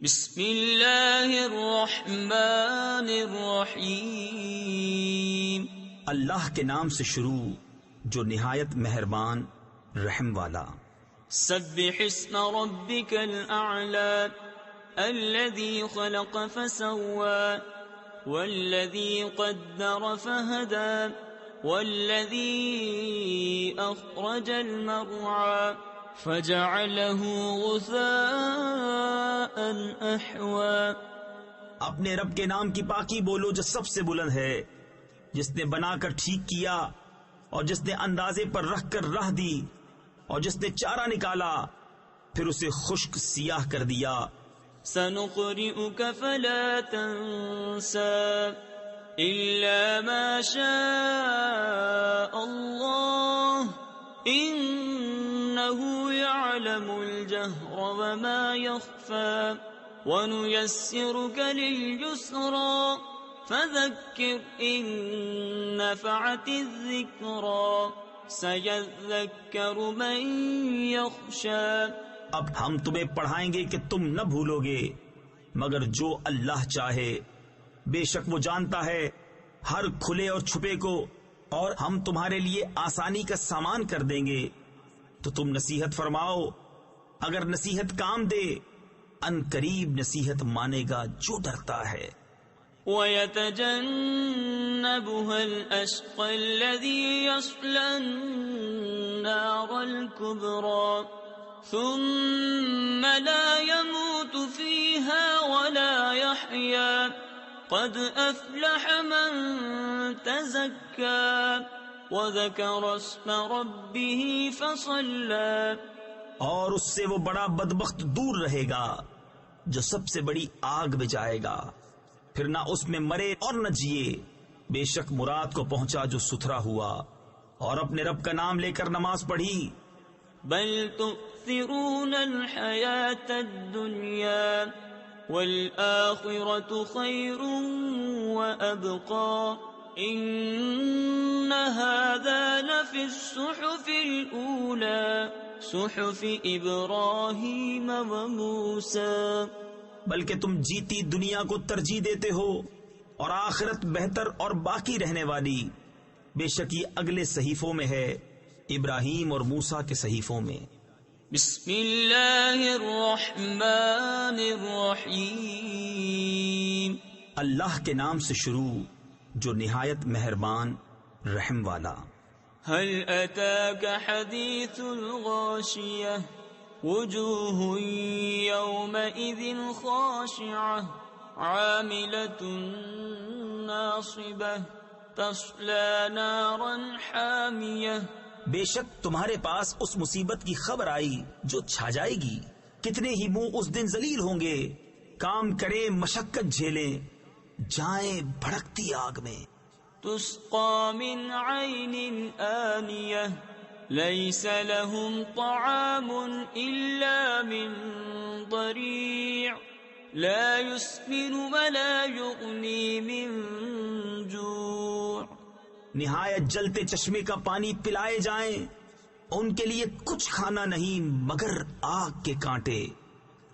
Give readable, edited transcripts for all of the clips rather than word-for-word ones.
بسم اللہ الرحمن الرحیم۔ اللہ کے نام سے شروع جو نہایت مہربان رحم والا۔ سبح اسم ربک الاعلی الذی خلق فسوى والذی قدر فہدى والذی اخرج المرعى فجعله غثاء احوى۔ اپنے رب کے نام کی پاکی بولو جو سب سے بلند ہے، جس نے بنا کر ٹھیک کیا اور جس نے اندازے پر رکھ کر راہ دی اور جس نے چارہ نکالا پھر اسے خشک سیاہ کر دیا۔ سنقرئک فلا تنسى الا ما شاء اللہ انه يعلم الجهر وما يخفى ونيسرك لليسرى فذكر إن نفعت الذكرى سيذكر من يخشى۔ اب ہم تمہیں پڑھائیں گے کہ تم نہ بھولو گے مگر جو اللہ چاہے، بے شک وہ جانتا ہے ہر کھلے اور چھپے کو، اور ہم تمہارے لیے آسانی کا سامان کر دیں گے تو تم نصیحت فرماؤ۔ اگر نصیحت کام دے ان قریب نصیحت مانے گا جو ڈرتا ہے۔ وَيَتَجَنَّبُهَا الْأَشْقَى الَّذِي يَصْلَى النَّارَ الْكُبْرَى ثُمَّ لَا يَمُوتُ فِيهَا وَلَا يَحْيَى قَدْ أَفْلَحَ مَن تَزَكَّى وَذَكَرَ اسْمَ رَبِّهِ فَصَلَّى۔ اور اس سے وہ بڑا بدبخت دور رہے گا جو سب سے بڑی آگ میں جائے گا، پھر نہ اس میں مرے اور نہ جیے، بے شک مراد کو پہنچا جو ستھرا ہوا اور اپنے رب کا نام لے کر نماز پڑھی۔ بل تؤثرون الحیاة الدنیا والآخرة خیر وأبقى ان هذا لفی الصحف الأولى صحف ابراہیم وموسیٰ۔ بلکہ تم جیتی دنیا کو ترجیح دیتے ہو اور آخرت بہتر اور باقی رہنے والی، بے شک یہ اگلے صحیفوں میں ہے، ابراہیم اور موسیٰ کے صحیفوں میں۔ بسم اللہ الرحمن الرحیم۔ اللہ کے نام سے شروع جو نہایت مہربان رحم والا۔ هل اتاك حدیث الغاشیہ وجوہ یومئذ خاشعہ عاملۃ ناصبہ تصلی نارا حامیہ۔ بے شک تمہارے پاس اس مصیبت کی خبر آئی جو چھا جائے گی، کتنے ہی منہ اس دن ذلیل ہوں گے، کام کریں مشقت جھیلیں جائیں بھڑکتی آگ میں۔ تسقى من عين آنية ليس لهم طعام إلا من ضريع لا يسمن ولا يغني من جوع۔ نہایت جلتے چشمے کا پانی پلائے جائیں، ان کے لیے کچھ کھانا نہیں مگر آگ کے کانٹے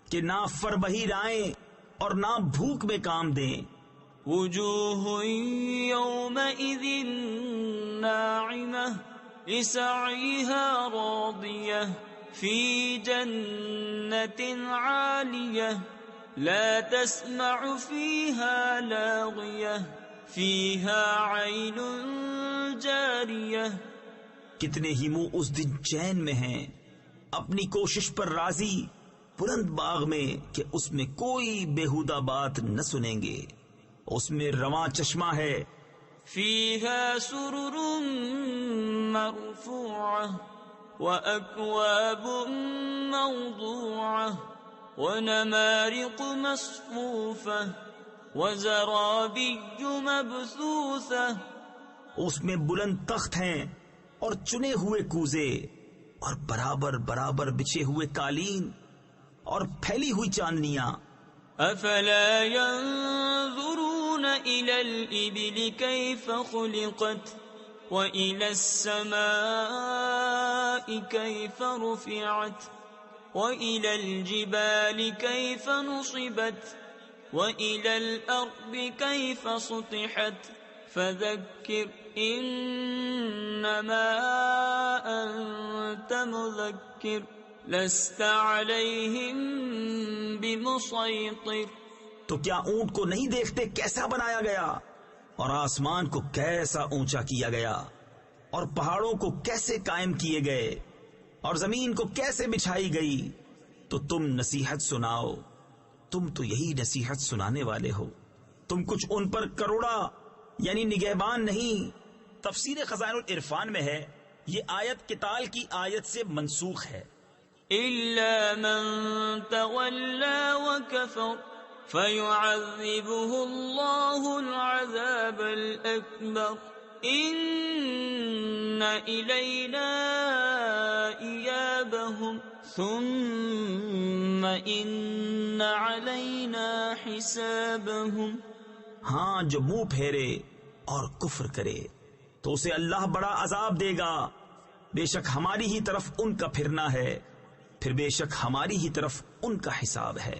کہ نہ فربہی رائیں اور نہ بھوک میں کام دیں۔ وجوہ یومئذ ناعمہ لسعیہا راضیہ فی جنت عالیہ لا تسمع فیہا لاغیہ فیہا عین جاریہ۔ کتنے ہی منہ اس دن چین میں ہیں، اپنی کوشش پر راضی بلند باغ میں کہ اس میں کوئی بیہودہ بات نہ سنیں گے، اس میں رواں چشمہ ہے۔ فیہا سرر مرفوعہ واکواب موضوعہ ونمارق مصفوفہ وزرابی مبثوثہ۔ اس میں بلند تخت ہیں اور چنے ہوئے کوزے اور برابر برابر بچھے ہوئے قالین اور پھیلی ہوئی چاندنیاں۔ افلا ينظرون الى الابل كيف خلقت وَإِلَى السَّمَاءِ كَيْفَ رُفِعَتْ وإلى الجبال كيف نصبت وإلى الأرض كيف سطحت فذكر إنما أنت مذكر لست عليهم بمسيطر۔ تو کیا اونٹ کو نہیں دیکھتے کیسا بنایا گیا، اور آسمان کو کیسا اونچا کیا گیا، اور پہاڑوں کو کیسے قائم کیے گئے، اور زمین کو کیسے بچھائی گئی؟ تو تم نصیحت سناؤ، تم تو یہی نصیحت سنانے والے ہو، تم کچھ ان پر کروڑا یعنی نگہبان نہیں۔ تفسیر خزائن العرفان میں ہے یہ آیت قتال کی آیت سے منسوخ ہے۔ إلا من تولى وكفر فيعذبه الله العذاب الأكبر إن إلينا إيابهم ثم إن علينا حسابهم۔ ہاں، جو منہ پھیرے اور کفر کرے تو اسے اللہ بڑا عذاب دے گا، بے شک ہماری ہی طرف ان کا پھرنا ہے، پھر بے شک ہماری ہی طرف ان کا حساب ہے۔